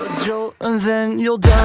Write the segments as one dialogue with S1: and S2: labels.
S1: a jolt and then you'll die.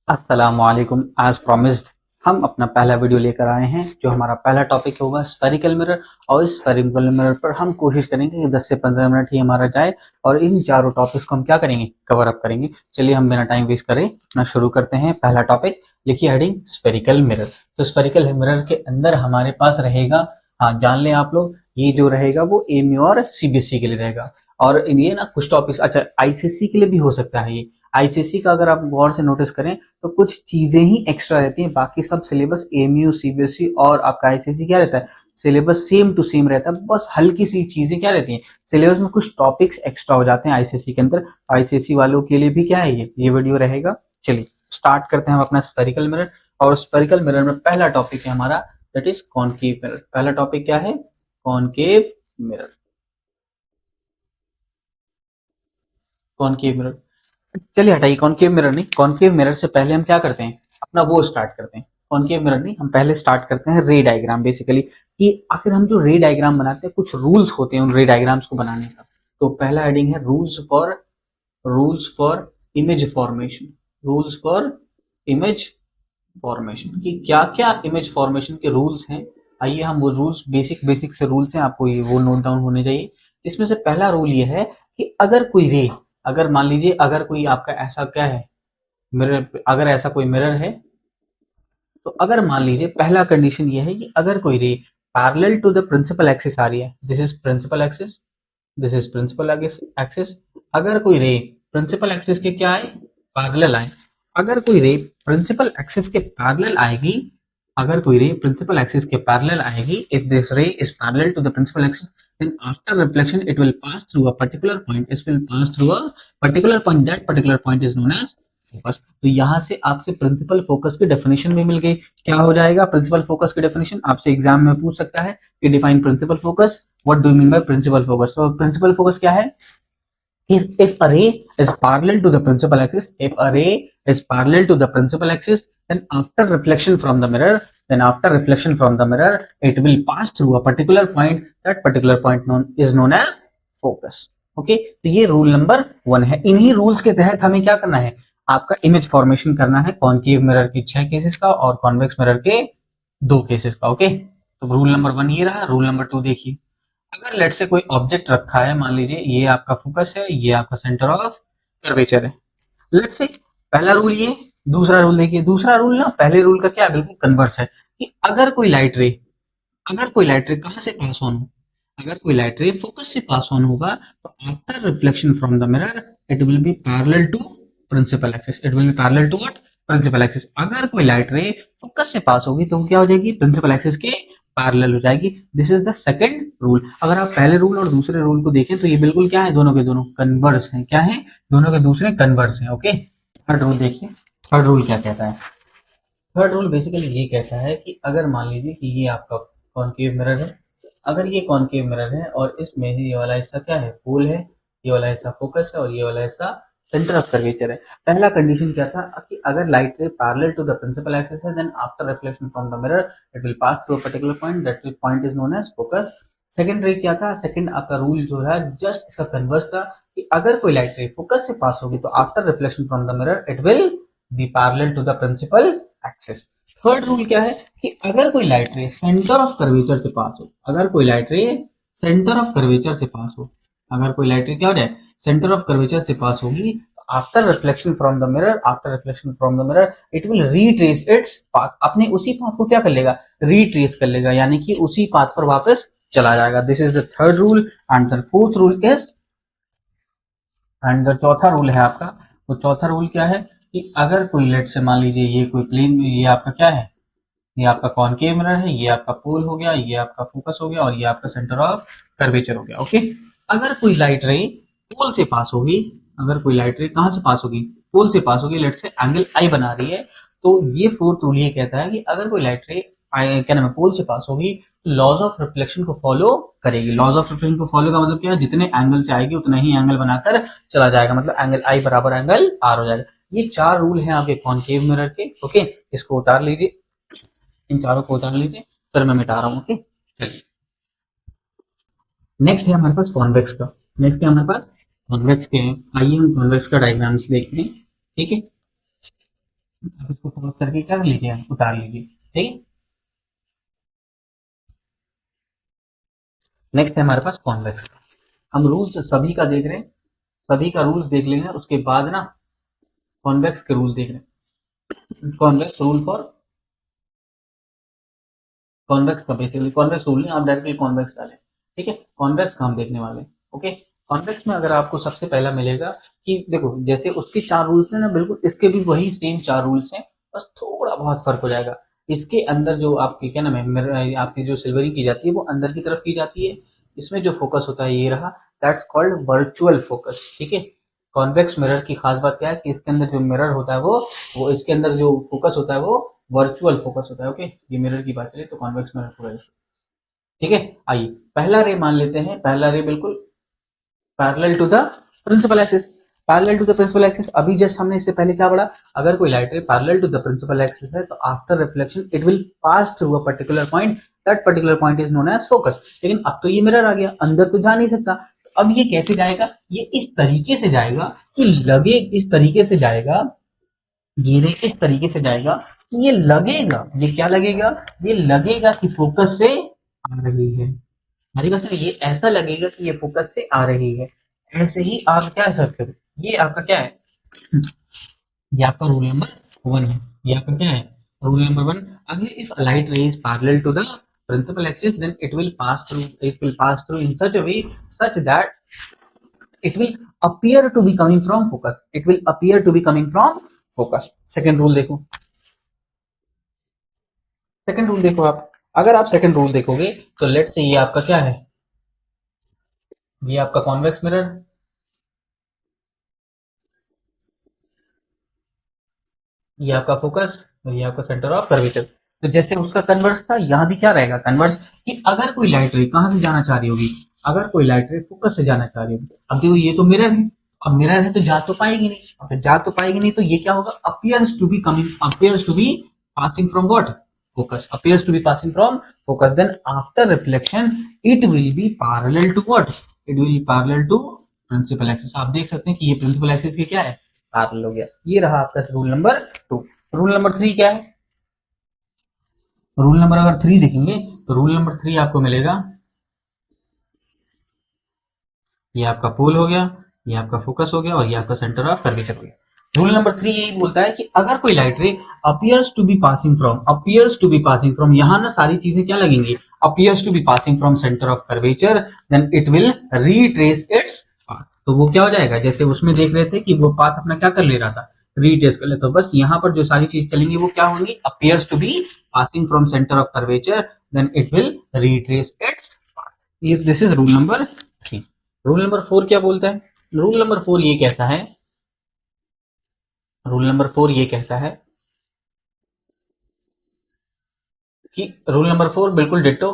S2: अस्सलामुअलैकुम। As promised हम अपना पहला वीडियो लेकर आए हैं जो हमारा पहला टॉपिक होगा स्फेरिकल मिरर। और इस स्फेरिकल मिरर पर हम कोशिश करेंगे कि 10 से 15 मिनट ही हमारा जाए और इन चारों टॉपिक्स को हम क्या करेंगे, कवर अप करेंगे। चलिए हम बिना टाइम वेस्ट करें अपना शुरू करते हैं। पहला टॉपिक लिखिए हेडिंग स्फेरिकल मिरर। तो स्फेरिकल मिरर के अंदर हमारे पास रहेगा, हाँ जान लें आप लोग, ये जो रहेगा वो एमयू और सीबीएसई के लिए रहेगा। और ये ना कुछ टॉपिक्स, अच्छा आईसीएसई के लिए भी हो सकता है। ये आईसीएसई का अगर आप गौर से नोटिस करें तो कुछ चीजें ही एक्स्ट्रा रहती हैं, बाकी सब सिलेबस एमयू सीबीएसई और आपका आईसीएसई क्या रहता है, सिलेबस सेम टू सेम रहता है। बस हल्की सी चीजें क्या रहती हैं, सिलेबस में कुछ टॉपिक्स एक्स्ट्रा हो जाते हैं आईसीएसई के अंदर। आईसीएसई वालों के लिए भी क्या है, ये वीडियो रहेगा। चलिए स्टार्ट करते हैं हम अपना स्फेरिकल मिरर। और स्फेरिकल मिरर में पहला टॉपिक है हमारा, दैट इज कॉनकेव मिरर। पहला टॉपिक क्या है, कॉनकेव मिरर। कॉनकेव मिरर, चलिए हटाइए कॉनकेव मिरर नहीं, कॉनकेव मिरर से पहले हम क्या करते हैं, अपना वो स्टार्ट करते हैं। कॉनकेव मिरर नहीं, हम पहले स्टार्ट करते हैं रे डायग्राम। बेसिकली कि आखिर हम जो रे डायग्राम बनाते हैं कुछ रूल्स होते हैं उन रे डायग्राम्स को बनाने का। तो पहला हेडिंग है rules for image formation. Rules for image formation कि क्या क्या इमेज फॉर्मेशन के रूल्स हैं। आइए हम वो रूल्स, बेसिक बेसिक से रूल्स हैं, आपको ये वो नोट डाउन होने चाहिए। इसमें से पहला रूल ये है कि अगर कोई रे, अगर मान लीजिए अगर कोई आपका ऐसा क्या है मिरर, अगर ऐसा कोई मिरर है तो अगर मान लीजिए पहला कंडीशन ये है कि अगर कोई ray parallel to the principal axis आ रही है, this is principal axis, this is principal axis. अगर कोई रे प्रिंसिपल एक्सिस के क्या आए, पैरेलल आए। अगर कोई रे प्रिंसिपल एक्सिस के पैरेलल आएगी, अगर कोई रे प्रिंसिपल एक्सिस के पैरेलल आएगी, if this ray is parallel to the principal axis, then after reflection it will pass through a particular point, it will pass through a particular point, that particular point is known as focus। तो यहाँ से आपसे principal focus की definition भी मिल गई। क्या हो जाएगा प्रिंसिपल फोकस की डेफिनेशन, आपसे एग्जाम में पूछ सकता है कि define principal focus, what do you mean by principal focus. तो प्रिंसिपल फोकस क्या है, if a ray is parallel to the principal axis, if a ray is parallel to the principal axis, then after reflection from the mirror, it will pass through a particular point, that particular point is known as focus। Okay, तो ये rule number 1 है। इन्हीं rules के तहत हमें क्या करना है, आपका इमेज फॉर्मेशन करना है कॉनकेव मिरर के 6 केसेस का और कॉन्वेक्स मिरर के 2 केसेस का। ओके, तो रूल नंबर 1 ये रहा। रूल नंबर 2 देखिए, अगर लेट से कोई ऑब्जेक्ट रखा है, मान लीजिए ये आपका फोकस है, ये आपका सेंटर ऑफ कर्वेचर है, लेट से पहला रूल ये। दूसरा रूल देखिए, दूसरा रूल ना पहले रूल का क्या बिल्कुल कन्वर्स है कि अगर कोई लाइट रे, अगर कोई लाइट रे कहां से पास ऑन हो, अगर कोई लाइट रे फोकस से पास ऑन होगा तो after reflection from the mirror it will be parallel to principal axis, it will be parallel to what, principal axis. अगर कोई लाइट रे फोकस से पास होगी तो क्या हो जाएगी, प्रिंसिपल एक्सिस के पैरेलल हो जाएगी। This is the second rule. अगर आप पहले रूल और दूसरे रूल को देखें तो ये बिल्कुल क्या है, दोनों के दोनों कन्वर्स हैं। क्या है, दोनों के दूसरे कन्वर्स हैं। ओके, थर्ड रूल देखिए, थर्ड रूल क्या कहता है। थर्ड रूल बेसिकली ये कहता है कि अगर मान लीजिए कि ये आपका कॉनकेव मिरर है, अगर ये कॉनकेव मिरर है और इसमें ये वाला हिस्सा क्या है, पोल है, ये वाला हिस्सा फोकस है और ये वाला हिस्सा सेंटर ऑफ कर्वेचर है। पहला कंडीशन क्या था कि अगर light ray parallel to the principal axis है, then after reflection from the mirror it will pass through a particular point, that point is known as focus. Second ray क्या था, second आपका रूल जो है जस्ट इसका converse था कि अगर कोई लाइट रे फोकस से पास होगी तो after reflection from the mirror it will be parallel to the principal axis. Third rule क्या है कि अगर कोई लाइट रे सेंटर ऑफ कर्वेचर से पास हो, अगर कोई लाइट रे सेंटर ऑफ कर्वेचर से पास हो, अगर कोई लाइट रे क्या हो जाए, सेंटर ऑफ कर्वेचर से पास होगी, after reflection from the mirror, after reflection from the mirror it will retrace its path, अपने उसी पाथ को क्या कर लेगा, रीट्रेस कर लेगा, यानी कि उसी पाथ पर वापस चला जाएगा। This is the third rule. And the fourth rule is, and the चौथा रूल है आपका, तो चौथा रूल क्या है कि अगर कोई लेट से मान लीजिए ये कोई प्लेन, ये आपका क्या है, ये आपका कॉनकेव मिरर है, ये आपका पोल हो गया, ये आपका फोकस हो गया और ये आपका सेंटर ऑफ कर्वेचर हो गया। ओके, अगर कोई लाइट रे पोल से पास होगी, अगर कोई लाइट रे कहां से पास होगी, पोल से पास होगी, लेट से एंगल आई बना रही है, तो ये फोर्थ रूल ये कहता है कि अगर कोई लाइट रे क्या नाम है, पोल से पास होगी, लॉज ऑफ रिफ्लेक्शन को फॉलो करेगी। लॉज ऑफ रिफ्लेक्शन को फॉलो का मतलब क्या है, जितने एंगल से आएगी उतना ही एंगल बनाकर चला जाएगा, मतलब एंगल आई बराबर एंगल आर हो जाएगा। ये 4 रूल हैं आपके कॉनकेव मिरर के। ओके, इसको उतार लीजिए, इन चारों को उतार लीजिए, फिर मैं मिटा रहा हूँ। ओके, चलिए नेक्स्ट है हमारे पास कॉन्वेक्स का। नेक्स्ट है हमारे पास कॉन्वेक्स के। आइए हम कॉन्वेक्स का डायग्राम्स देखते हैं। ठीक है, आप इसको पॉज करके क्या कर लीजिए, उतार लीजिए। ठीक है, नेक्स्ट है हमारे पास कॉन्वेक्स। हम रूल्स सभी का देख रहे हैं, सभी का रूल्स देख लेंगे, उसके बाद ना कॉन्वेक्स के रूल देख रहे हैं। कॉन्वेक्स रूल फॉर कॉन्वेक्स का, बेसिकली कॉन्वेक्स रूल नहीं, आप डायरेक्टली कॉन्वेक्स डालें। ठीक है, कॉन्वेक्स का हम देखने वाले हैं। ओके, कॉन्वेक्स में अगर आपको सबसे पहला मिलेगा कि देखो जैसे उसके चार रूल्स हैं ना, बिल्कुल इसके भी वही सेम चार रूल्स हैं, बस थोड़ा बहुत फर्क हो जाएगा। इसके अंदर जो आपकी क्या नाम है, आपकी जो सिल्वरिंग की जाती है वो अंदर की तरफ की जाती है। इसमें जो फोकस होता है ये रहा, दैट्स कॉल्ड वर्चुअल फोकस। ठीक है, कॉन्वेक्स मिरर की खास बात क्या है कि इसके अंदर जो मिरर होता है वो इसके अंदर जो फोकस होता है वो वर्चुअल फोकस होता है। ओके, ये मिरर की बात करें तो कॉन्वेक्स मिरर फोकस। ठीक है, आइए पहला रे मान लेते हैं। पहला रे बिल्कुल parallel to the principal axis. Parallel to the principal axis, अभी जस्ट हमने इससे पहले क्या पढ़ा, अगर कोई light ray parallel to the principal axis है तो after reflection it will pass through a particular point, that particular point is known as focus. लेकिन अब तो ये मिरर आ गया, अंदर तो जा नहीं सकता, तो अब ये कैसे जाएगा, ये इस तरीके से जाएगा कि लगे, इस तरीके से जाएगा, ये रे इस तरीके से जाएगा कि ये लगेगा, ये क्या लगेगा, ये लगेगा कि फोकस से आ रही है। हमारी बात है, ये ऐसा लगेगा कि ये फोकस से आ रही है। ऐसे ही आप क्या कर सकते हो, ये आपका क्या है, ये आपका रूल नंबर वन है। ये आपका क्या है, रूल नंबर वन। अगर if light ray is parallel to the principal axis then it will pass through in such a way such that it will appear to be coming from focus, it will appear to be coming from focus। Second rule देखो, second rule देखो आप, अगर आप second rule देखोगे तो late से ये आपका क्या है, ये आपका कॉन्वेक्स मिरर, ये आपका फोकस और ये आपका सेंटर ऑफ कर्वेचर। तो जैसे उसका कन्वर्स था, यहाँ भी क्या रहेगा कन्वर्स, कि अगर कोई लाइट रे कहां से जाना चाह रही होगी, अगर कोई लाइट रे फोकस से जाना चाह रही होगी, अब देखो ये तो मिरर है, अब मिरर है तो जा तो पाएगी नहीं, अब जा तो पाएगी नहीं तो ये क्या होगा, appears to be coming, appears to be passing from what, focus, appears to be passing from focus, then after reflection it will be parallel to what, it will be parallel to principal axis। आप देख सकते हैं कि ये principal axis के क्या है, parallel हो गया। ये रहा आपका rule number two. Rule number three क्या है, रूल नंबर अगर थ्री देखेंगे तो रूल नंबर थ्री आपको मिलेगा, ये आपका पोल हो गया, ये आपका फोकस हो गया और ये आपका सेंटर ऑफ कर्वेचर हो गया। रूल नंबर थ्री यही बोलता है कि अगर कोई light ray appears to be passing from, appears to be passing from, यहां ना सारी चीजें क्या लगेंगी, appears to be passing from centre of curvature, then it will retrace its path. तो वो क्या हो जाएगा, जैसे उसमें देख रहे थे कि वो पाथ अपना क्या कर ले रहा था, रीट्रेस कर ले, तो बस यहाँ पर जो सारी चीज चलेंगी वो क्या होंगी, appears to be passing from centre of curvature, then it will retrace its path. This is rule number three. Rule number four क्या बोलता है, रूल नंबर फोर ये कहता है, रूल नंबर फोर ये कहता है कि रूल नंबर फोर बिल्कुल ditto,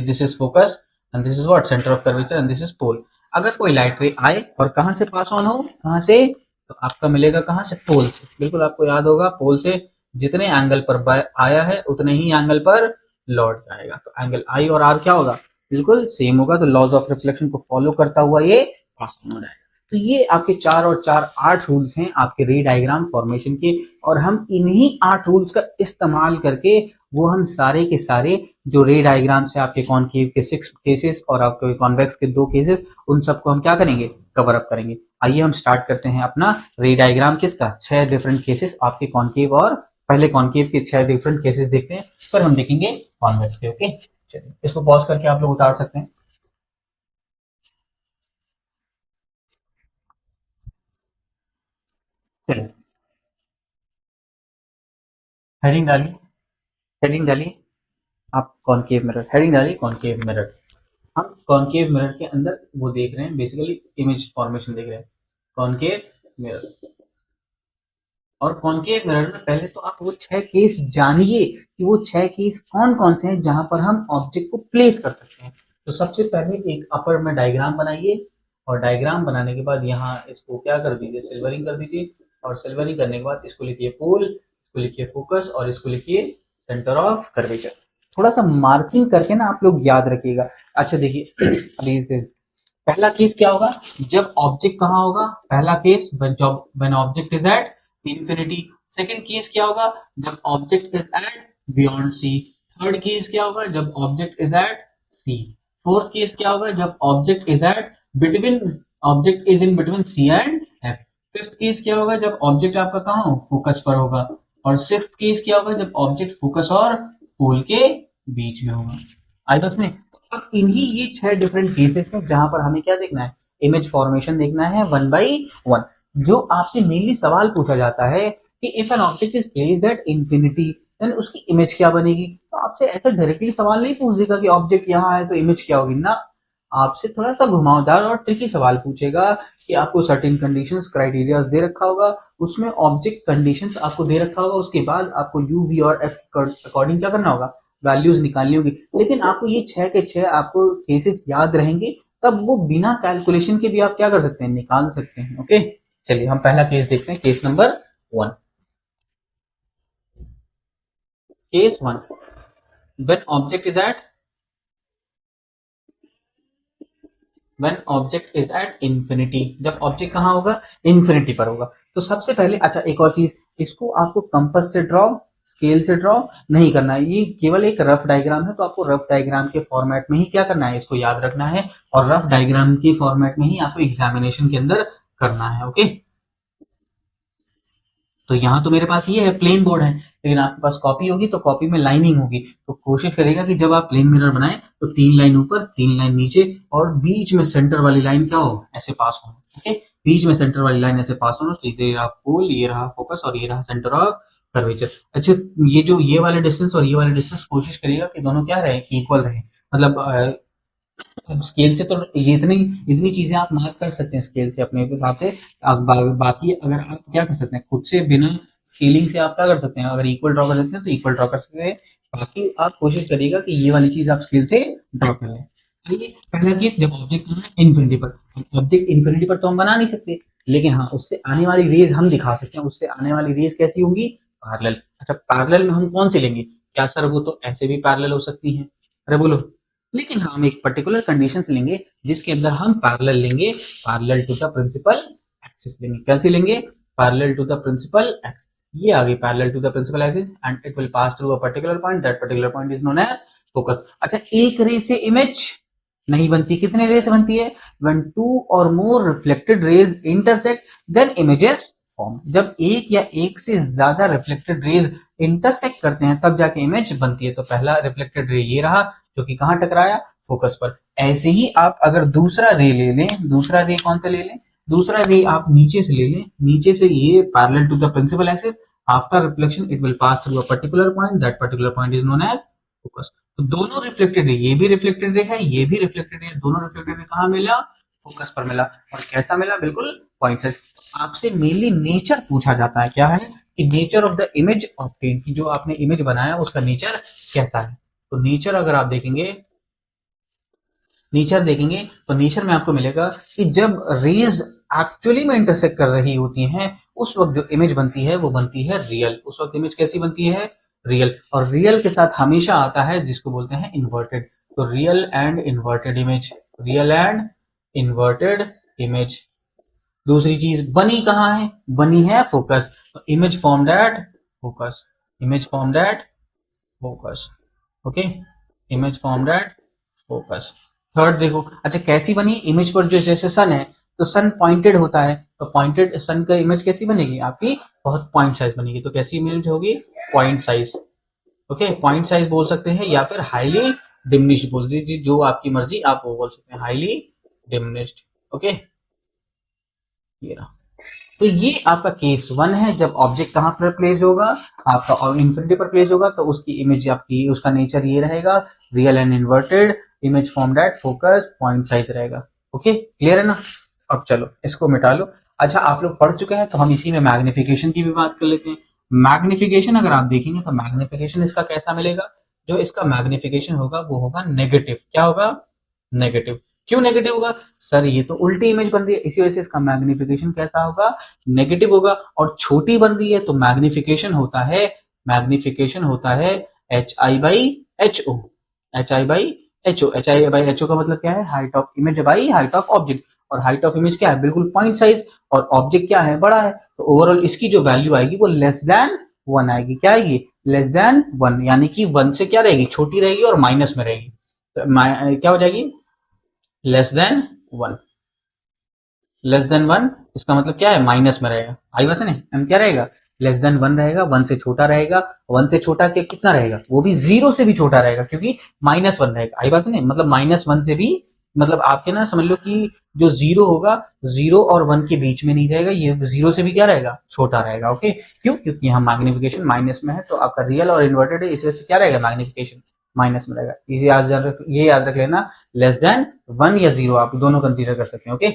S2: this is focus and this is what, centre of curvature and this is pole. अगर कोई लाइट रे आए और कहां से पास ऑन हो, कहां से, तो आपका मिलेगा कहां से, पोल से। बिल्कुल आपको याद होगा, पोल से जितने एंगल पर आया है उतने ही एंगल पर लौट जाएगा, तो एंगल आई और आर क्या होगा, बिल्कुल सेम होगा, तो लॉज ऑफ रिफ्लेक्शन को फॉलो करता हुआ ये पास ऑन हो जाएगा। तो ये आपके चार और चार आठ रूल्स हैं आपके रे डायग्राम फॉर्मेशन के, और हम इन्हीं आठ रूल्स का इस्तेमाल करके वो हम सारे के सारे जो रे डायग्राम्स है आपके कॉनकेव के 6 केसेस और आपके कॉन्वेक्स के 2 केसेस, उन सबको हम क्या करेंगे, कवर अप करेंगे। आइए हम स्टार्ट करते हैं अपना रे डायग्राम किसका, 6 डिफरेंट केसेस आपके कॉनकेव, और पहले कॉनकेव के 6 डिफरेंट केसेस देखते हैं, फिर हम देखेंगे कॉन्वेक्स के। ओके, चलिए इसको पॉज करके आप लोग उतार सकते हैं। चलिए हेडिंग डालिए, हेडिंग डालिए, आप कॉनकेव मिरर, हेडिंग डालिए कॉनकेव मिरर। हम कॉनकेव मिरर के अंदर वो देख रहे हैं, बेसिकली इमेज फॉर्मेशन देख रहे हैं, कॉनकेव मिरर। और कॉनकेव मिरर में पहले तो आप वो 6 केस जानिए कि वो 6 केस कौन कौन से हैं जहां पर हम ऑब्जेक्ट को प्लेस कर सकते हैं। तो सबसे पहले एक अपर में डायग्राम बनाइए, और डायग्राम बनाने के बाद यहाँ इसको क्या कर दीजिए, सिल्वरिंग कर दीजिए, और सिल्वरिंग करने के बाद इसको लिखिए पोल, इसको लिखिए फोकस और इसको लिखिए सेंटर ऑफ कर्वेचर। थोड़ा सा मार्किंग करके ना आप लोग याद रखिएगा, अच्छा देखिए अभी से पहला केस क्या होगा, जब ऑब्जेक्ट कहाँ होगा, पहला case when object is at infinity. Second case क्या होगा, जब object is at beyond C. Third case क्या होगा, जब object is at C. Fourth case क्या होगा, जब object is at between, object is in between C and F. Fifth case क्या होगा, जब ऑब्जेक्ट आपका कहाँ हो, फोकस पर होगा। और सिक्स्थ केस क्या होगा, जब ऑब्जेक्ट फोकस और पोल के बीच में होगा। आई बस में अब इन्हीं ये 6 डिफरेंट केसेस हैं जहां पर हमें क्या देखना है, इमेज फॉर्मेशन देखना है वन बाई वन। जो आपसे मेनली सवाल पूछा जाता है कि if an object is placed at infinity then उसकी इमेज क्या बनेगी, तो आपसे ऐसा डायरेक्टली सवाल नहीं पूछ देगा कि ऑब्जेक्ट यहाँ है तो इमेज क्या होगी ना, आपसे थोड़ा सा घुमावदार और ट्रिकी सवाल पूछेगा कि आपको सर्टेन कंडीशंस क्राइटेरियाज दे रखा होगा, उसमें ऑब्जेक्ट कंडीशंस आपको दे रखा होगा, उसके बाद आपको यू वी और एफ के अकॉर्डिंग क्या करना होगा, वैल्यूज निकालनी होगी। लेकिन आपको ये 6 के 6 आपको केसेस याद रहेंगे, तब वो बिना कैलकुलेशन के भी आप क्या कर सकते हैं, निकाल सकते हैं। ओके चलिए हम पहला केस देखते हैं, case number 1। Case 1, when object is at when object is at infinity, जब ऑब्जेक्ट कहाँ होगा, इंफिनिटी पर होगा। तो सबसे पहले अच्छा एक और चीज, इसको आपको कंपास से ड्रॉ, स्केल से ड्रॉ नहीं करना है, ये केवल एक रफ डायग्राम है, तो आपको रफ डायग्राम के फॉर्मेट में ही क्या करना है, इसको याद रखना है, और रफ डायग्राम के फॉर्मेट में ही आपको एग्जामिनेशन के अंदर करना है। ओके तो यहाँ तो मेरे पास ये है प्लेन बोर्ड है, लेकिन आपके पास कॉपी होगी तो कॉपी में लाइनिंग होगी, तो कोशिश करेगा कि जब आप प्लेन मिरर बनाए तो 3 लाइन ऊपर 3 लाइन नीचे और बीच में सेंटर वाली लाइन क्या हो, ऐसे पास हो। ओके बीच में सेंटर वाली लाइन ऐसे पास हो, तो ये रहा पोल, ये रहा फोकस और ये रहा सेंटर ऑफ कर्वेचर। अच्छा ये जो ये वाले डिस्टेंस और ये वाले डिस्टेंस कोशिश करिएगा कि दोनों क्या रहे, इक्वल रहे, मतलब स्केल से तो ये इतनी इतनी चीजें आप मार्क कर सकते हैं स्केल से अपने हिसाब से। अब बाकी अगर आप क्या कर सकते हैं, खुद से बिना स्केलिंग से आप क्या कर सकते हैं, अगर इक्वल ड्रॉ कर सकते हैं तो इक्वल ड्रॉ कर सकते हैं, बाकी आप कोशिश करिएगा कि ये वाली चीज आप स्केल से ड्रॉ कर लें। चलिए पहला केस, जब ऑब्जेक्ट इन्फिनिटी पर, ऑब्जेक्ट इन्फिनिटी पर तो हम बना नहीं सकते, लेकिन हाँ उससे आने वाली रेज हम दिखा सकते हैं, उससे आने वाली रेज कैसी होंगी, पैरेलल। अच्छा पैरेलल में हम कौन सी लेंगे, क्या सर वो तो ऐसे भी पैरेलल हो सकती हैं, अरे बोलो, लेकिन हम एक पर्टिकुलर कंडीशन लेंगे जिसके अंदर हम पैरेलल लेंगे, parallel to the principal axis लेंगे, कैसे लेंगे, parallel to the principal axis, ये आगे parallel to the principal axis and it will pass through a particular point, that particular point is known as focus. अच्छा एक रे से इमेज नहीं बनती, कितने रे से बनती है, when two or more reflected rays intersect then images form, जब एक या एक से ज्यादा रिफ्लेक्टेड रेज इंटरसेक्ट करते हैं तब जाके इमेज बनती है। तो पहला रिफ्लेक्टेड रे ये रहा जो कि कहाँ टकराया, फोकस पर। ऐसे ही आप अगर दूसरा रे ले लें, दूसरा रे कौन सा ले लें, दूसरा रे आप नीचे से ले लें, नीचे से ये parallel to the principal axis, after reflection it will pass through a particular point, that particular point is known as focus. तो दोनों रिफ्लेक्टेड रे, ये भी रिफ्लेक्टेड रे है, ये भी रिफ्लेक्टेड रे, दोनों रिफ्लेक्टेड रे कहाँ मिला, फोकस पर मिला। और कैसा मिला, बिल्कुल पॉइंट से। आपसे मेनली नेचर पूछा जाता है, क्या है कि nature of the image obtain, की जो आपने इमेज बनाया उसका नेचर कैसा है। तो नेचर अगर आप देखेंगे, नेचर देखेंगे तो नेचर में आपको मिलेगा कि जब रेज एक्चुअली में इंटरसेक्ट कर रही होती हैं उस वक्त जो इमेज बनती है वो बनती है रियल, उस वक्त इमेज कैसी बनती है, रियल। और रियल के साथ हमेशा आता है जिसको बोलते हैं इन्वर्टेड, तो real and inverted image, real and inverted image. दूसरी चीज बनी कहाँ है, बनी है फोकस, तो image formed at focus, image formed at focus. Okay image formed at focus. Third देखो, अच्छा कैसी बनी, इमेज पर जो जैसे सन है तो सन पॉइंटेड होता है, तो पॉइंटेड सन का इमेज कैसी बनेगी आपकी, बहुत पॉइंट साइज बनेगी, तो कैसी इमेज होगी, point size. Okay point size बोल सकते हैं या फिर हाईली डिमिनिश्ड बोल दीजिए, जो आपकी मर्जी आप वो बोल सकते हैं, हाईली डिमिनिश्ड। ओके ये रहा, तो ये आपका केस 1 है, जब ऑब्जेक्ट कहाँ पर प्लेस होगा, आपका इंफिनिटी पर प्लेस होगा तो उसकी इमेज आपकी, उसका नेचर ये रहेगा, real and inverted, image formed at focus, point size रहेगा। ओके क्लियर है ना, अब चलो इसको मिटा लो। अच्छा आप लोग पढ़ चुके हैं तो हम इसी में मैग्निफिकेशन की भी बात कर लेते हैं। मैग्निफिकेशन अगर आप देखेंगे तो मैग्निफिकेशन इसका कैसा मिलेगा, जो इसका मैग्निफिकेशन होगा वो होगा नेगेटिव, क्या होगा, नेगेटिव। क्यों नेगेटिव होगा, सर ये तो उल्टी इमेज बन रही है इसी वजह से इसका मैग्निफिकेशन कैसा होगा, नेगेटिव होगा। और छोटी बन रही है तो मैग्निफिकेशन होता है, मैग्निफिकेशन होता है H I by H O, H I by HO, H I by HO का मतलब क्या है, height of image by height of object, और हाइट ऑफ इमेज क्या है, बिल्कुल पॉइंट साइज, और ऑब्जेक्ट क्या है, बड़ा है, तो ओवरऑल इसकी जो वैल्यू आएगी वो लेस देन 1 आएगी। क्या आएगी, लेस देन 1, यानी कि 1 से क्या रहेगी, छोटी रहेगी और माइनस में रहेगी, तो क्या हो जाएगी, लेस देन 1। लेस देन 1 इसका मतलब क्या है, माइनस में रहेगा, आई बस नहीं, एम क्या रहेगा, लेस देन 1 रहेगा, 1 से छोटा रहेगा, 1 से छोटा के कितना रहेगा, वो भी 0 से भी छोटा रहेगा, क्योंकि -1 रहेगा, आई बात नहीं, मतलब -1 से भी, मतलब आपके ना समझ लो कि जो 0 होगा, 0 और 1 के बीच में नहीं रहेगा, ये 0 से भी क्या रहेगा, छोटा रहेगा। ओके, क्यों, क्योंकि यहाँ मैग्निफिकेशन माइनस में है, तो आपका रियल और इन्वर्टेड है, इस वजह से क्या रहेगा, मैग्निफिकेशन माइनस में रहेगा। ये याद रख लेना, लेस देन 1 या 0 आप दोनों कंसीडर कर सकते हैं। ओके,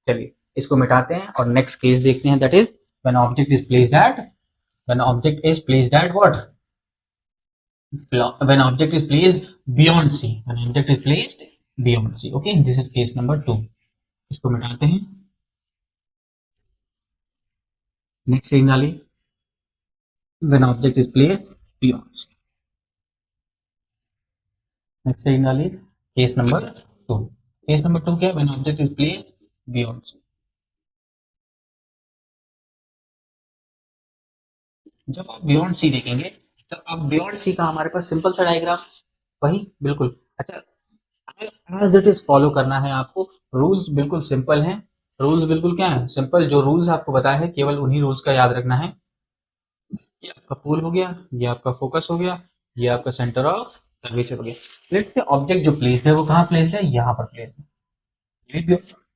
S2: चलिए इसको मिटाते हैं और नेक्स्ट केस देखते हैं, that is when object is placed at, when object is placed at what, when object is placed beyond C, when object is placed beyond C. Okay, this is case number 2। इसको मिटाते हैं, next same डालिए, when object is placed beyond C, next same डालिए, case number 2। Case number 2 क्या है, when object is placed beyond C. जब आप beyond सी देखेंगे, तो अब बियॉन्ड सी का हमारे पास सिंपल सा डायग्राम, वही बिल्कुल, अच्छा एज इट इज फॉलो करना है आपको, रूल्स बिल्कुल सिंपल हैं, रूल्स बिल्कुल क्या है, सिंपल, जो रूल्स आपको बताया है केवल उन्हीं रूल्स का याद रखना है। ये आपका पोल हो गया, ये आपका फोकस हो गया, ये आपका सेंटर ऑफ कर्वेचर हो गया। लेट्स से ऑब्जेक्ट जो प्लेस है वो कहाँ प्लेस है, यहाँ पर प्लेस है,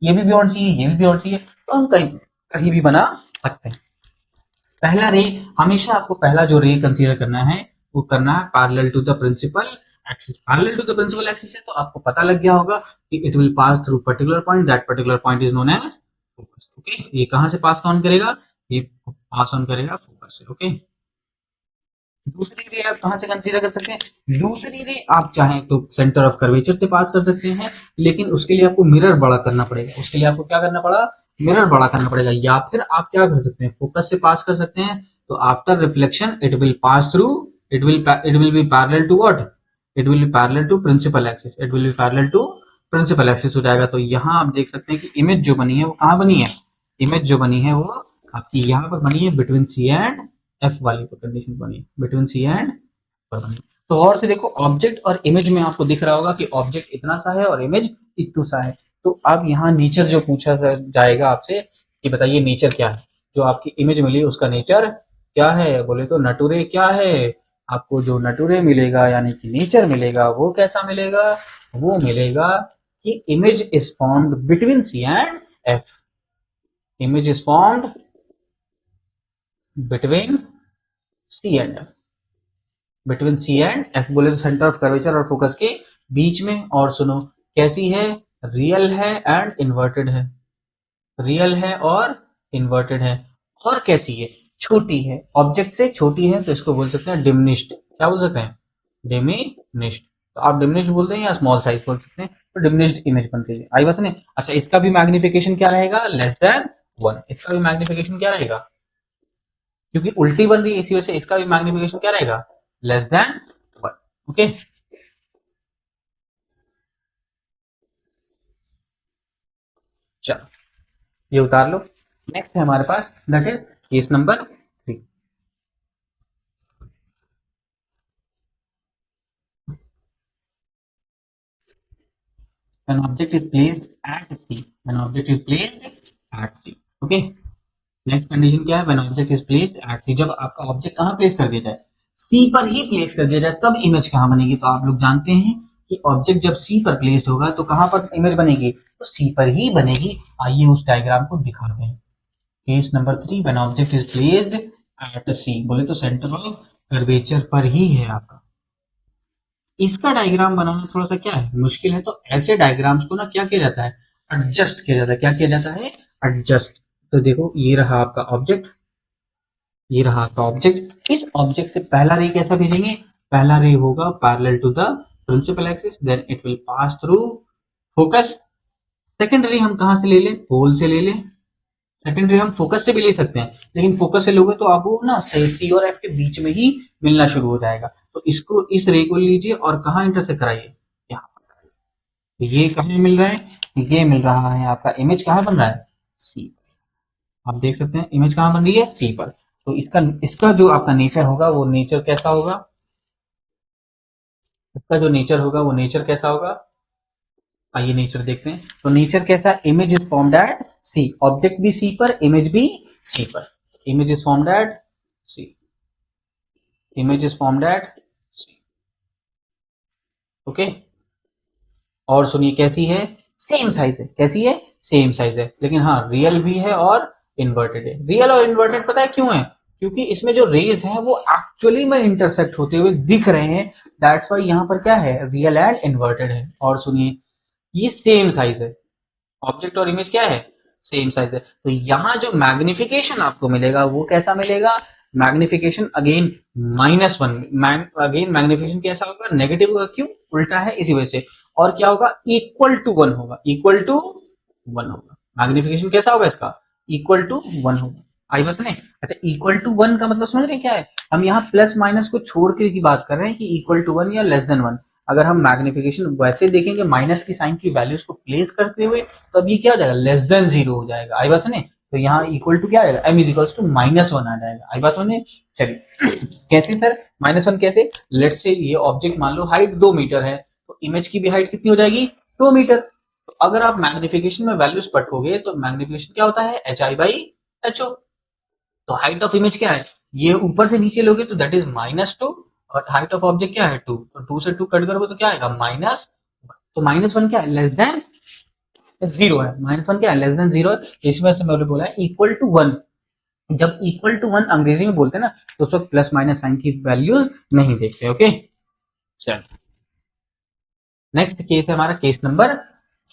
S2: ये भी बियॉन्ड सी है, ये भी बियॉन्ड सी है, तो हम कहीं कहीं भी बना सकते हैं। पहला रे, हमेशा आपको पहला जो रे कंसीडर करना है वो करना है parallel to the principal axis. Parallel to the principal axis है तो आपको पता लग गया होगा कि it will pass through particular point, that particular point is known as focus. Okay, ये कहां से पास ऑन करेगा, ये पास ऑन करेगा फोकस से। ओके, दूसरी रे आप कहां से कंसीडर कर सकते हैं, दूसरी रे आप चाहें तो सेंटर ऑफ कर्वेचर से पास कर सकते हैं, लेकिन उसके लिए आपको मिरर बड़ा करना पड़ेगा, उसके लिए आपको क्या करना पड़ा, मिरर बड़ा करना पड़ेगा, या फिर आप क्या कर सकते हैं, फोकस से पास कर सकते हैं, तो after reflection it will pass through, it will be parallel to what, it will be parallel to principal axis, it will be parallel to principal axis हो जाएगा। तो यहाँ आप देख सकते हैं कि इमेज जो बनी है वो कहाँ बनी है, इमेज जो बनी है वो आपकी यहाँ पर बनी है बिटवीन सी एंड एफ वाली कंडीशन बनी, बिटवीन सी एंड पर बनी। तो और से देखो, ऑब्जेक्ट और इमेज में आपको दिख रहा होगा कि ऑब्जेक्ट इतना सा है और इमेज इतना सा है। तो अब यहाँ नेचर जो पूछा जाएगा आपसे कि बताइए नेचर क्या है, जो आपकी इमेज मिली उसका नेचर क्या है, बोले तो नटुरे क्या है, आपको जो नटुरे मिलेगा यानी कि नेचर मिलेगा वो कैसा मिलेगा, वो मिलेगा कि image is formed between C and F, image is formed between C and F, between C and F बोले तो सेंटर ऑफ कर्वेचर और फोकस के बीच में। और सुनो कैसी है, रियल है एंड इन्वर्टेड है, रियल है और इन्वर्टेड है, और कैसी है, छोटी है, ऑब्जेक्ट से छोटी है, तो इसको बोल सकते हैं डिमिनिश्ड। क्या बोल सकते हैं, डिमिनिश्ड। तो आप डिमिनिश्ड बोलते हैं या स्मॉल साइज बोल सकते हैं, तो डिमिनिश्ड इमेज बनती है, आई बस नहीं। अच्छा, इसका भी मैग्निफिकेशन क्या रहेगा, लेस देन 1, इसका भी मैग्निफिकेशन क्या रहेगा, क्योंकि उल्टी बन रही है इसी वजह से इसका भी मैग्निफिकेशन क्या रहेगा, लेस देन 1। ओके, चलो ये उतार लो। नेक्स्ट है हमारे पास, that is case number 3। An object is placed at C, an object is placed at C. Okay, next condition क्या है, when object is placed at C, जब आपका ऑब्जेक्ट कहाँ प्लेस कर दिया जाए, सी पर ही प्लेस कर दिया जाए, तब इमेज कहाँ बनेगी। तो आप लोग जानते हैं कि ऑब्जेक्ट जब सी पर प्लेस्ड होगा तो कहाँ पर इमेज बनेगी, तो सी पर ही बनेगी। आइए उस डायग्राम को दिखाते हैं। Case number 3, when object is placed at C, बोले तो सेंटर ऑफ कर्वेचर पर ही है आपका। इसका डायग्राम बनाना थोड़ा सा क्या है, मुश्किल है, तो ऐसे डायग्राम्स को ना क्या किया जाता है, एडजस्ट किया जाता है। क्या किया जाता है, एडजस्ट। तो देखो ये रहा आपका ऑब्जेक्ट, ये रहा आपका ऑब्जेक्ट, इस ऑब्जेक्ट से पहला रे कैसा भेजेंगे, पहला रे होगा parallel to the principal axis, then it will pass through focus. Second ray हम कहां से ले लें, पोल से ले लें, सेकंड रे हम फोकस से भी ले सकते हैं, लेकिन फोकस से लोगे तो आपको ना सी और एफ के बीच में ही मिलना शुरू हो जाएगा। तो इसको, इस रे को लीजिए और कहाँ इंटरसेक्ट कराइए, यहाँ पर। तो ये कहाँ मिल रहा है, ये मिल रहा है आपका इमेज कहाँ बन रहा है, सी। आप देख सकते हैं इमेज कहाँ बन रही है, सी पर। तो इसका इसका जो आपका नेचर होगा वो नेचर कैसा होगा, इसका जो नेचर होगा वो नेचर कैसा होगा, आइए नेचर देखते हैं। तो नेचर कैसा, image is formed at C, object भी सी पर, इमेज भी सी पर। Image is formed at C, image is formed at C. Okay, और सुनिए कैसी है, सेम साइज है, कैसी है, सेम साइज है, लेकिन हाँ रियल भी है और इन्वर्टेड है। रियल और इन्वर्टेड पता है क्यों है, क्योंकि इसमें जो रेज हैं वो एक्चुअली में इंटरसेक्ट होते हुए दिख रहे हैं, दैट्स वाई यहाँ पर क्या है, रियल एंड इन्वर्टेड है। और सुनिए ये सेम साइज है, ऑब्जेक्ट और इमेज क्या है, सेम साइज है। तो यहाँ जो मैग्निफिकेशन आपको मिलेगा वो कैसा मिलेगा, मैग्निफिकेशन अगेन -1, अगेन मैग्निफिकेशन कैसा होगा, नेगेटिव होगा, क्यों, उल्टा है इसी वजह से। और क्या होगा, इक्वल टू 1 होगा, इक्वल टू 1 होगा। मैग्निफिकेशन कैसा होगा इसका, इक्वल टू 1 होगा। आई बस ने, अच्छा इक्वल टू 1 का मतलब समझ रहे हैं क्या है, हम यहाँ प्लस माइनस को छोड़ के की बात कर रहे हैं कि इक्वल टू 1 या लेस देन 1। अगर हम मैग्निफिकेशन वैसे देखेंगे माइनस की साइन की वैल्यूज को प्लेस करते हुए, तो अब ये क्या हो जाएगा, लेस देन 0 हो जाएगा। आई बात ने, तो यहाँ इक्वल टू क्या आएगा, m इज इक्वल्स टू -1 आ जाएगा। आई बात ने, चलिए कैसे सर -1 कैसे, लेट से ये ऑब्जेक्ट मान लो हाइट 2 मीटर है, तो इमेज की भी हाइट कितनी हो जाएगी, 2 मीटर। तो अगर आप मैग्निफिकेशन में वैल्यूज पटोगे तो मैग्निफिकेशन क्या होता है, H I by H O. तो हाइट ऑफ इमेज क्या है, ये ऊपर से नीचे लोगे तो दैट इज -2, और हाइट ऑफ ऑब्जेक्ट क्या है 2, तो 2 से 2 कट करोगे तो क्या आएगा, -1। तो -1 क्या है, लेस देन 0 है, -1 क्या है, लेस देन 0 है। इसमें से मैंने बोला है इक्वल टू 1। जब इक्वल टू 1 अंग्रेजी में बोलते हैं ना, तो उस वक्त प्लस माइनस साइन की वैल्यूज नहीं देखते। ओके, चल नेक्स्ट केस है हमारा केस नंबर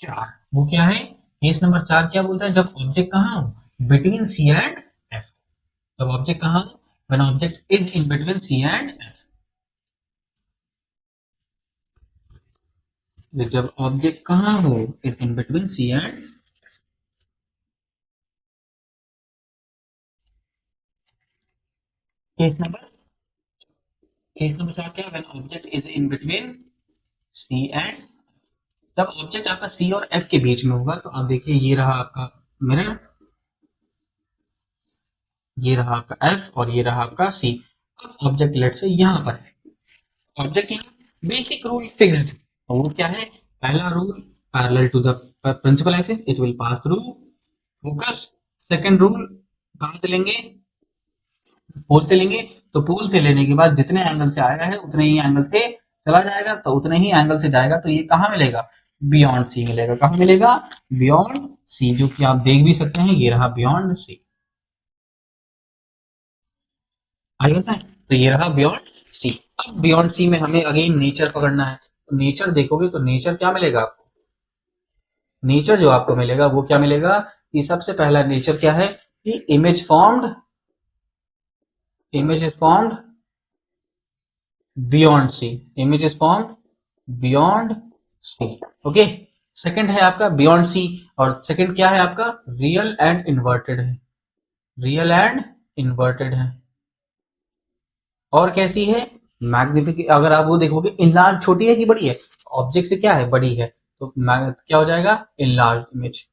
S2: 4। वो क्या है, केस नंबर 4 क्या बोलता है, जब ऑब्जेक्ट कहाँ हो, बिटवीन सी एंड एफ। जब ऑब्जेक्ट कहाँ हो, when object is in between C and F. जब ऑब्जेक्ट कहाँ हो, is in between C and, case number case number 4 क्या है, when object is in between C and, जब ऑब्जेक्ट आपका सी और एफ के बीच में होगा। तो आप देखिए ये रहा आपका मिरर, ये रहा आपका एफ और ये रहा आपका सी। अब ऑब्जेक्ट लेट से यहाँ पर है, ऑब्जेक्ट बेसिक रूल फिक्स्ड, वो क्या है, पहला rule parallel to the principal axis it will pass through focus. Second rule कहां से लेंगे, पोल से लेंगे। तो पोल से लेने के बाद जितने एंगल से आया है उतने ही एंगल से चला जाएगा, तो उतने ही एंगल से जाएगा, तो ये कहाँ मिलेगा, बियॉन्ड सी मिलेगा। कहाँ मिलेगा, बियॉन्ड सी, जो कि आप देख भी सकते हैं, ये रहा बियॉन्ड सी। आइए सर, तो ये रहा बियॉन्ड सी। अब बियॉन्ड सी में हमें अगेन नेचर पकड़ना है, तो नेचर देखोगे तो नेचर क्या मिलेगा आपको, नेचर जो आपको मिलेगा वो क्या मिलेगा, कि सबसे पहला नेचर क्या है, कि image is formed beyond C, image is formed beyond C. Okay, second है आपका बियॉन्ड सी, और सेकंड क्या है आपका, रियल एंड इन्वर्टेड है, रियल एंड इन्वर्टेड है। और कैसी है, मैग्निफिक, अगर आप वो देखोगे इनलार्ज छोटी है कि बड़ी है, ऑब्जेक्ट से क्या है, बड़ी है, तो क्या हो जाएगा, इनलार्ज इमेज,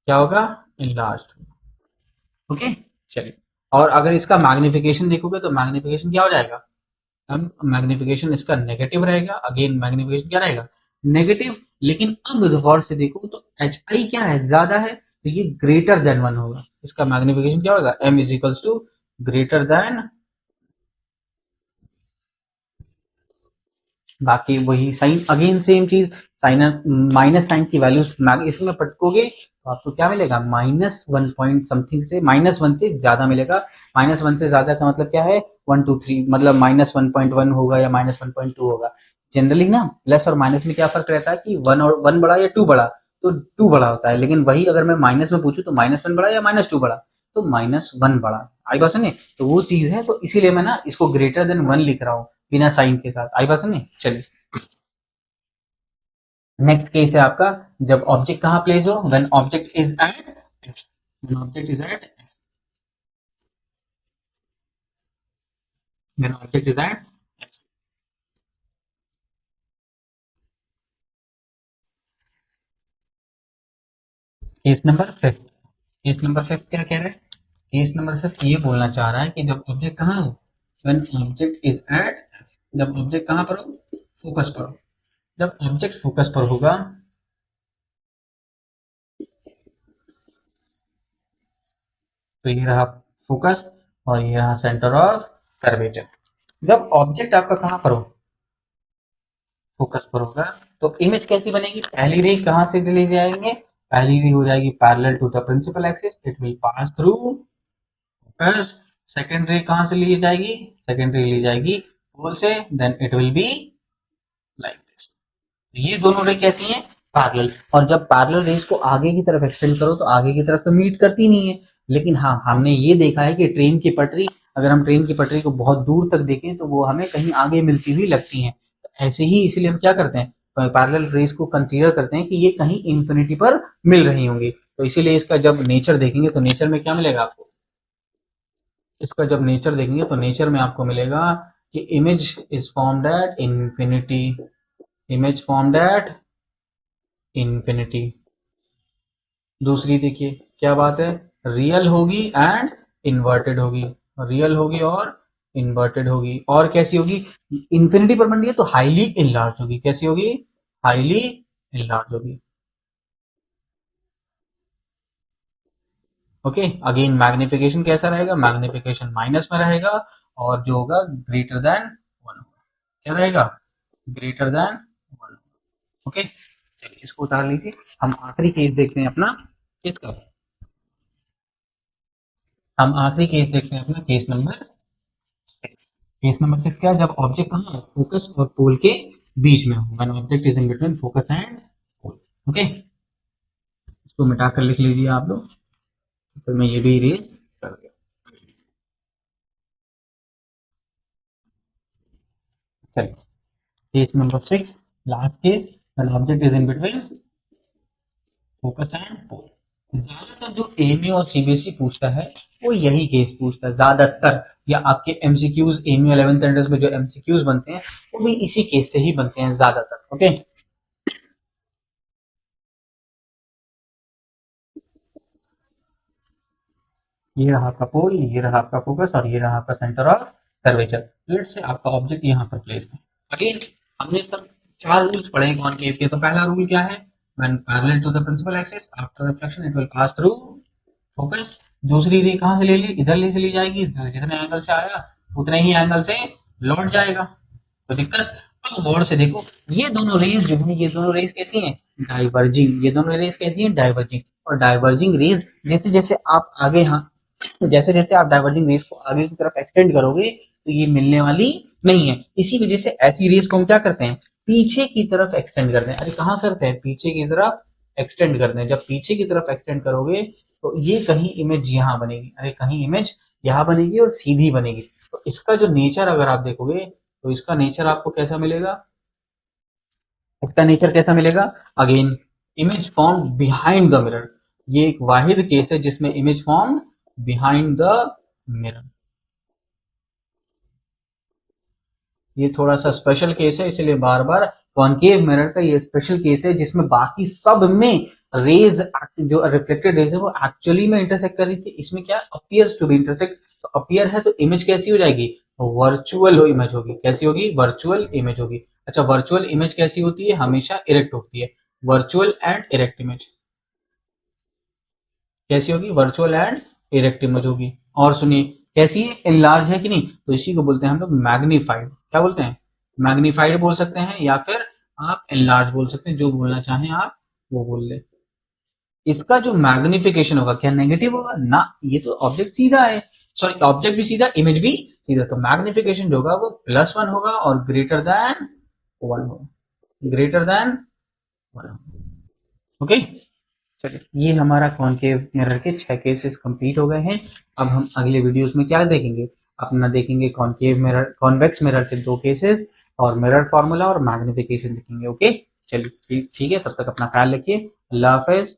S2: क्या होगा, इनलार्ज। ओके, चलिए। और अगर इसका मैग्निफिकेशन देखोगे तो मैग्निफिकेशन क्या हो जाएगा, अब मैग्निफिकेशन इसका नेगेटिव रहेगा, अगेन मैग्निफिकेशन क्या रहेगा, नेगेटिव। लेकिन अब गौर से देखो तो एच आई क्या है, ज्यादा है, तो ये ग्रेटर देन 1 होगा, इसका मैग्निफिकेशन क्या होगा, m is equals to greater than, बाकी वही साइन, अगेन सेम चीज, साइन माइनस साइन की वैल्यूज इसमें पटकोगे तो आपको क्या मिलेगा, -1 पॉइंट समथिंग से, -1 से ज्यादा मिलेगा। -1 से ज्यादा का मतलब क्या है, 1 2 3, मतलब -1.1 होगा या -1.2 होगा। जनरली ना प्लस और माइनस में क्या फर्क रहता है, कि 1 और 1 बड़ा या 2 बड़ा, तो 2 बड़ा होता है, लेकिन वही अगर मैं माइनस में पूछूं तो -1 बड़ा या -2 बड़ा, तो -1 बड़ा। आई बात नहीं, तो वो चीज है, तो इसीलिए मैं ना इसको ग्रेटर देन 1 लिख रहा हूँ बिना साइन के साथ। आई बात नहीं, चलिए नेक्स्ट केस है आपका, जब ऑब्जेक्ट कहाँ प्लेस हो, when object is at, when object is at, when object is at case number 5, case number 5 क्या कह रहा है? केस नंबर 5 ये बोलना चाह रहा है कि जब ऑब्जेक्ट कहाँ हो, व्हेन ऑब्जेक्ट इज एट, जब ऑब्जेक्ट कहाँ पर हो, फोकस पर हो। जब ऑब्जेक्ट फोकस पर होगा तो ये रहा फोकस और ये रहा सेंटर ऑफ कर्वेचर। जब ऑब्जेक्ट आपका कहाँ पर हो, फोकस पर होगा, तो इमेज कैसी बनेगी? पहली रे कहाँ से ले जाएंगे? पहली रे हो जाएगी parallel to the principal axis, it will pass through focus. Second ray कहाँ से ली जाएगी? सेकंड रे ली जाएगी पोल से, then it will be like this. ये दोनों रे कैसी हैं? पैरेलल। और जब पैरेलल रेस को आगे की तरफ एक्सटेंड करो तो आगे की तरफ तो मीट करती नहीं है। लेकिन हाँ, हमने ये देखा है कि ट्रेन की पटरी, अगर हम ट्रेन की पटरी को बहुत दूर तक देखें तो वो हमें कहीं आगे मिलती हुई लगती है। तो ऐसे ही इसलिए हम क्या करते हैं, पैरेलल रेस को कंसीडर करते हैं कि ये कहीं इंफिनिटी पर मिल रही होंगी। तो इसीलिए इसका जब नेचर देखेंगे तो नेचर में क्या मिलेगा आपको? इसका जब नेचर देखेंगे तो नेचर में आपको मिलेगा कि image is formed at infinity, image formed at infinity. दूसरी देखिए क्या बात है, रियल होगी एंड इन्वर्टेड होगी, रियल होगी और इन्वर्टेड होगी। और कैसी होगी? इंफिनिटी पर बन रही है तो हाईली इनलार्ज होगी। कैसी होगी? हाईली इनलार्ज होगी। ओके, अगेन मैग्निफिकेशन कैसा रहेगा? मैग्निफिकेशन माइनस में रहेगा और जो होगा ग्रेटर देन 1 होगा। क्या रहेगा? Greater than 1। ओके, चलिए इसको उतार लीजिए। हम आखिरी केस देखते हैं अपना, किसका? हम आखिरी केस देखते हैं अपना, केस नंबर 6। केस नंबर 6 क्या है? जब ऑब्जेक्ट कहाँ हो, फोकस और पोल के बीच में हो, when object is in between focus and pole. Okay, इसको मिटा कर लिख लीजिए आप लोग, तो मैं ये भी इरेज कर दिया। चलिए, case number 6, last case, when object is in between focus and pole. ज्यादातर जो एमयू और सीबीएसई पूछता है वो यही केस पूछता है ज्यादातर, या आपके एमसीक्यूज एमयू 11th स्टैंडर्ड में जो एमसीक्यूज बनते हैं वो भी इसी केस से ही बनते हैं ज्यादातर। ओके, ये रहा आपका पोल, ये रहा आपका फोकस और ये रहा आपका सेंटर ऑफ कर्वेचर। लेट से आपका ऑब्जेक्ट यहाँ पर प्लेस है। अगेन हमने सब 4 रूल्स पढ़े कॉनकेव के। तो पहला रूल क्या है? When parallel to the principal axis after reflection it will pass through focus. दूसरी रे कहाँ से ले ली? इधर ले चली जाएगी, जितने एंगल से आया उतने ही एंगल से लौट जाएगा। तो दिक्कत, अब गौर से देखो, ये दोनों रेस जो है, ये दोनों रेस कैसी हैं? डाइवर्जिंग। ये दोनों रेस कैसी हैं? डाइवर्जिंग। और डाइवर्जिंग रेस जैसे जैसे आप आगे, हाँ, जैसे जैसे आप डाइवर्जिंग रेस को आगे की तरफ एक्सटेंड करोगे तो ये मिलने वाली नहीं है। इसी वजह से ऐसी रेस को हम क्या करते हैं? पीछे की तरफ एक्सटेंड करते हैं। अरे कहाँ करते हैं? पीछे की तरफ एक्सटेंड करते हैं। जब पीछे की तरफ एक्सटेंड करोगे तो ये कहीं इमेज यहाँ बनेगी, अरे कहीं इमेज यहाँ बनेगी और सीधी बनेगी। तो इसका जो नेचर अगर आप देखोगे तो इसका नेचर आपको कैसा मिलेगा? इसका नेचर कैसा मिलेगा? Again image form behind the mirror. ये एक वाहिद केस है जिसमें image form behind the mirror. ये थोड़ा सा स्पेशल केस है, इसलिए बार बार कॉनकेव मिरर का ये स्पेशल केस है जिसमें बाकी सब में रेज, जो रिफ्लेक्टेड रेज है वो एक्चुअली में इंटरसेक्ट कर रही थी, इसमें क्या अपियर्स टू बी इंटरसेक्ट। तो अपियर है तो इमेज कैसी हो जाएगी? वर्चुअल इमेज होगी। कैसी होगी? वर्चुअल इमेज होगी। अच्छा, वर्चुअल इमेज कैसी होती है? हमेशा इरेक्ट होती है। वर्चुअल एंड इरेक्ट इमेज कैसी होगी? वर्चुअल एंड इरेक्ट इमेज होगी। और सुनिए, कैसी है? इनलार्ज है कि नहीं? तो इसी को बोलते हैं हम लोग मैग्नीफाइड। क्या बोलते हैं? मैग्नीफाइड बोल सकते हैं या फिर आप इनलार्ज बोल सकते हैं, जो बोलना चाहें आप वो बोल ले। इसका जो मैग्निफिकेशन होगा क्या नेगेटिव होगा? ना, ये तो ऑब्जेक्ट सीधा है, सॉरी ऑब्जेक्ट भी सीधा, इमेज भी सीधा, तो मैग्निफिकेशन जो होगा वो +1 होगा और ग्रेटर देन 1 होगा, ग्रेटर देन 1। ओके, चलिए ये हमारा कॉनकेव मिरर के 6 केसेस कंप्लीट हो गए हैं। अब हम अगले वीडियोस में क्या देखेंगे? अपना देखेंगे कॉनकेव मिरर, कॉन्वेक्स मिरर के 2 केसेस और मिरर फार्मूला और मैग्निफिकेशन देखेंगे। ओके, चलिए ठीक है, तब तक अपना ख्याल रखिए। अल्लाह हाफिज।